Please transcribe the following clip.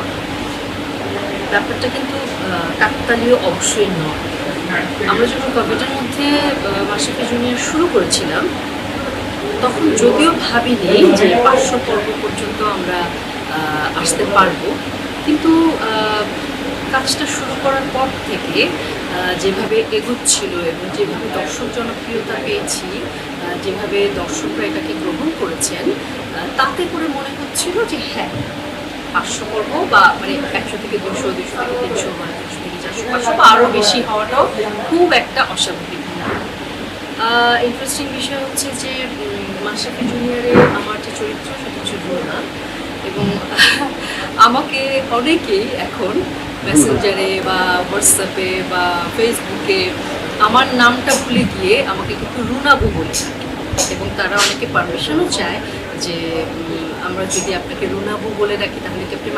করা। ব্যাপারটা কিন্তু কাকতালীয় অবশ্যই নয়। আমরা যখন কোভিডের মধ্যে মাশরাফি জুনিয়র শুরু করেছিলাম, তখন যদিও ভাবিনি যে 500 পর্ব পর্যন্ত আমরা আসতে পারবো, কিন্তু কাজটা শুরু করার পর থেকে যেভাবে এগোচ্ছিল এবং যেভাবে দর্শক জনপ্রিয়তা পেয়েছি, যেভাবে দর্শকরা এটাকে গ্রহণ করেছেন, তাতে করে মনে হচ্ছিল যে হ্যাঁ, 500 পর্ব বা মানে 100 থেকে 200, 200 থেকে 300 বা 300 থেকে 400, 500 বা আরও বেশি হওয়াটাও খুব একটা অস্বাভাবিক না। ইন্টারেস্টিং বিষয় হচ্ছে যে মাশরাফি জুনিয়রে আমার যে চরিত্র সেটা হচ্ছে রুনা, এবং আমাকে অনেকেই এখন মেসেঞ্জারে বা হোয়াটসঅ্যাপে বা ফেসবুকে আমার নামটা ভুলে গিয়ে আমাকে কিন্তু রুনাবু বলে থাকে, এবং তারা অনেকে পারমিশনও চায় যে আমরা যদি আপনাকে রুনাবু বলে রাখি তাহলে কি আপনি